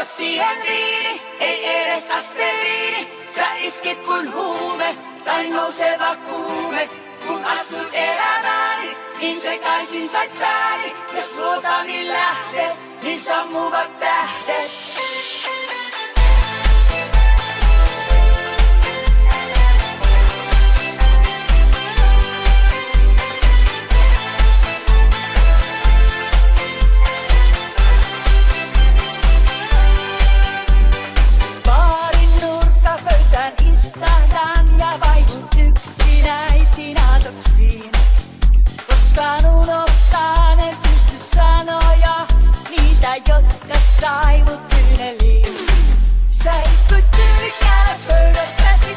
siihen viini, ei edes aspiriini. Sä iskit kuin huume tai nouseva kuume. Kun astut elämääni, niin sekaisin sait pääni. Jos luotani lähdet, niin sammuvat tähdet. Istahdan ja vaihun yksinäisiin aatoksiin. Koskaan unohtaan en pysty sanoja, niitä jotka sai mut kyyneliin. Sä istuit tyykkänä pöydässäsi